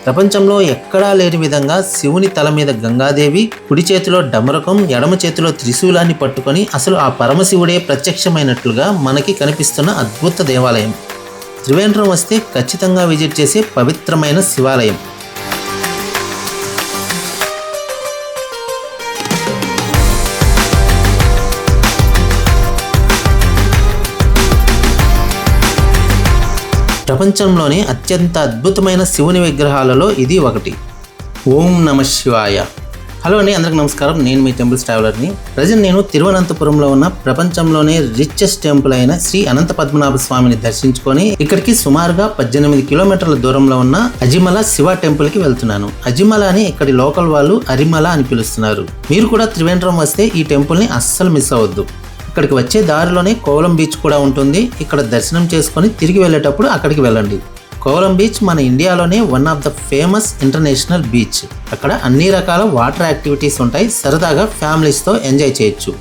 ప్రపంచంలో ఎక్కడా లేని విధంగా శివుని తల మీద గంగాదేవి, కుడి చేతిలో డమరకం, ఎడమ చేతిలో త్రిశూలాన్ని పట్టుకొని అసలు ఆ పరమశివుడే ప్రత్యక్షమైనట్లుగా మనకి కనిపిస్తున్న అద్భుత దేవాలయం. త్రివేంద్రం వస్తే ఖచ్చితంగా విజిట్ చేసే పవిత్రమైన శివాలయం. ప్రపంచంలోని అత్యంత అద్భుతమైన శివుని విగ్రహాలలో ఇది ఒకటి. ఓం నమః శివాయ. హలో అండి, అందరికి నమస్కారం. నేను మీ టెంపుల్స్ ట్రావెలర్ని. ప్రజెంట్ నేను తిరువనంతపురంలో ఉన్న ప్రపంచంలోనే రిచెస్ట్ టెంపుల్ అయిన శ్రీ అనంత పద్మనాభ స్వామిని దర్శించుకొని ఇక్కడికి సుమారుగా 18 కిలోమీటర్ల దూరంలో ఉన్న అజిమల శివ టెంపుల్కి వెళ్తున్నాను. అజిమల అని ఇక్కడి లోకల్ వాళ్ళు అరిమల అని పిలుస్తున్నారు. మీరు కూడా త్రివేంద్రం వస్తే ఈ టెంపుల్ని అస్సలు మిస్ అవ్వద్దు. ఇక్కడికి వచ్చే దారిలోనే కోవలం బీచ్ కూడా ఉంటుంది. ఇక్కడ దర్శనం చేసుకొని తిరిగి వెళ్ళేటప్పుడు అక్కడికి వెళ్ళండి. కోవలం బీచ్ మన ఇండియాలోనే one of the famous international beach. అక్కడ అన్ని రకాల వాటర్ యాక్టివిటీస్ ఉంటాయి. సరదాగా ఫ్యామిలీస్తో ఎంజాయ్ చేయొచ్చు.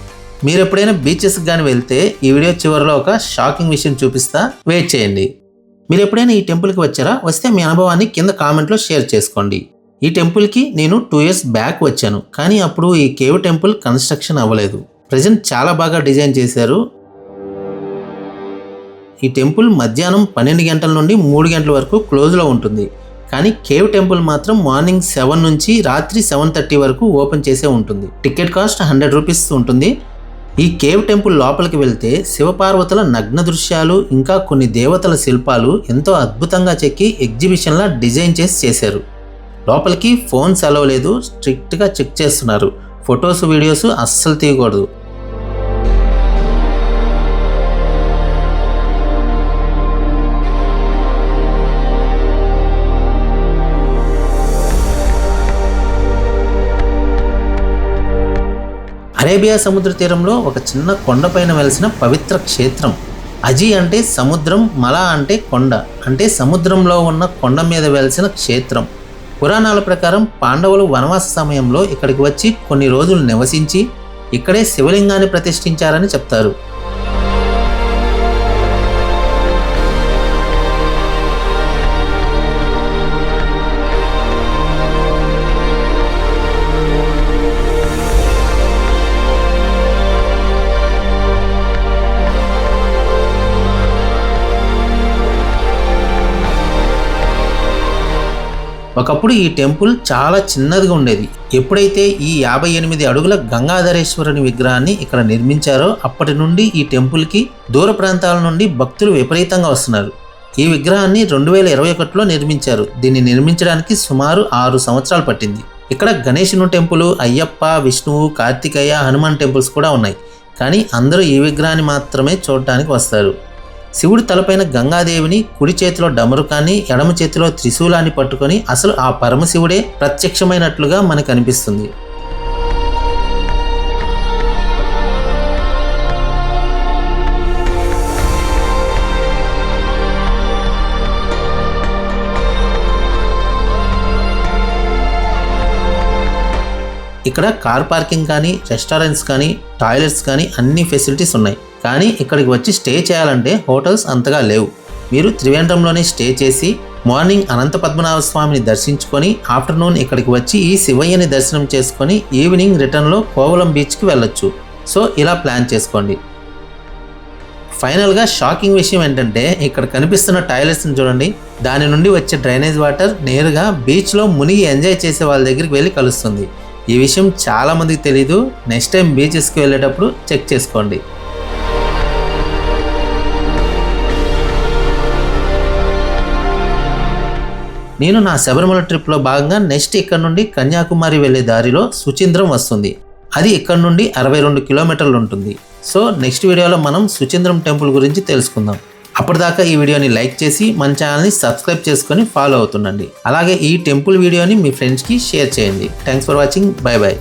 మీరు ఎప్పుడైనా బీచెస్కి కానీ వెళ్తే ఈ వీడియో చివరిలో ఒక షాకింగ్ విషయం చూపిస్తా, వెయిట్ చేయండి. మీరు ఎప్పుడైనా ఈ టెంపుల్కి వచ్చారా? వస్తే మీ అనుభవాన్ని కింద కామెంట్లో షేర్ చేసుకోండి. ఈ టెంపుల్కి నేను 2 years బ్యాక్ వచ్చాను, కానీ అప్పుడు ఈ కేవ్ టెంపుల్ కన్స్ట్రక్షన్ అవ్వలేదు. ప్రజెంట్ చాలా బాగా డిజైన్ చేశారు. ఈ టెంపుల్ మధ్యాహ్నం 12 గంటల నుండి 3 గంటల వరకు క్లోజ్లో ఉంటుంది. కానీ కేవ్ టెంపుల్ మాత్రం మార్నింగ్ 7 నుంచి రాత్రి 7:30 వరకు ఓపెన్ చేసే ఉంటుంది. టికెట్ కాస్ట్ 100 రూపీస్ ఉంటుంది. ఈ కేవ్ టెంపుల్ లోపలికి వెళ్తే శివపార్వతుల నగ్న దృశ్యాలు, ఇంకా కొన్ని దేవతల శిల్పాలు ఎంతో అద్భుతంగా చెక్కి ఎగ్జిబిషన్లా డిజైన్ చేశారు. లోపలికి ఫోన్స్ అలౌ లేదు, స్ట్రిక్ట్గా చెక్ చేస్తున్నారు. ఫొటోస్, వీడియోస్ అస్సలు తీయకూడదు. అరేబియా సముద్ర తీరంలో ఒక చిన్న కొండపైన వెలిసిన పవిత్ర క్షేత్రం. అజీ అంటే సముద్రం, మల అంటే కొండ, అంటే సముద్రంలో ఉన్న కొండ మీద వెలిసిన క్షేత్రం. పురాణాల ప్రకారం పాండవులు వనవాస సమయంలో ఇక్కడికి వచ్చి కొన్ని రోజులు నివసించి ఇక్కడే శివలింగాన్ని ప్రతిష్ఠించారని చెప్తారు. ఒకప్పుడు ఈ టెంపుల్ చాలా చిన్నదిగా ఉండేది. ఎప్పుడైతే ఈ 58 అడుగుల గంగాధరేశ్వరుని విగ్రహాన్ని ఇక్కడ నిర్మించారో అప్పటి నుండి ఈ టెంపుల్కి దూర ప్రాంతాల నుండి భక్తులు విపరీతంగా వస్తున్నారు. ఈ విగ్రహాన్ని 2021లో నిర్మించారు. దీన్ని నిర్మించడానికి సుమారు 6 సంవత్సరాలు పట్టింది. ఇక్కడ గణేశుని టెంపుల్, అయ్యప్ప, విష్ణువు, కార్తికేయ, హనుమాన్ టెంపుల్స్ కూడా ఉన్నాయి. కానీ అందరూ ఈ విగ్రహాన్ని మాత్రమే చూడటానికి వస్తారు. శివుడి తలపైన గంగాదేవిని, కుడి చేతిలో డమరుకాన్ని, ఎడమ చేతిలో త్రిశూలాన్ని పట్టుకొని అసలు ఆ పరమశివుడే ప్రత్యక్షమైనట్లుగా మనకు అనిపిస్తుంది. ఇక్కడ కార్ పార్కింగ్ కానీ, రెస్టారెంట్స్ కానీ, టాయిలెట్స్ కానీ అన్ని ఫెసిలిటీస్ ఉన్నాయి. కానీ ఇక్కడికి వచ్చి స్టే చేయాలంటే హోటల్స్ అంతగా లేవు. మీరు త్రివేంద్రంలోనే స్టే చేసి మార్నింగ్ అనంత పద్మనాభ స్వామిని దర్శించుకొని ఆఫ్టర్నూన్ ఇక్కడికి వచ్చి ఈ శివయ్యని దర్శనం చేసుకొని ఈవినింగ్ రిటర్న్లో కోవలం బీచ్కి వెళ్ళొచ్చు. సో ఇలా ప్లాన్ చేసుకోండి. ఫైనల్గా షాకింగ్ విషయం ఏంటంటే ఇక్కడ కనిపిస్తున్న టాయిలెట్స్ని చూడండి. దాని నుండి వచ్చే డ్రైనేజ్ వాటర్ నేరుగా బీచ్లో మునిగి ఎంజాయ్ చేసే వాళ్ళ దగ్గరికి వెళ్ళి కలుస్తుంది. ఈ విషయం చాలామందికి తెలీదు. నెక్స్ట్ టైం బీచెస్కి వెళ్ళేటప్పుడు చెక్ చేసుకోండి. నేను నా శబరిమల ట్రిప్లో భాగంగా నెక్స్ట్ ఇక్కడ నుండి కన్యాకుమారి వెళ్ళే దారిలో సుచింద్రం వస్తుంది. అది ఇక్కడ నుండి 62 కిలోమీటర్లు ఉంటుంది. సో నెక్స్ట్ వీడియోలో మనం సుచింద్రం టెంపుల్ గురించి తెలుసుకుందాం. అప్పటిదాకా ఈ వీడియోని లైక్ చేసి మన ఛానల్ని సబ్స్క్రైబ్ చేసుకొని ఫాలో అవుతుండండి. అలాగే ఈ టెంపుల్ వీడియోని మీ ఫ్రెండ్స్కి షేర్ చేయండి. Thanks for watching. By by.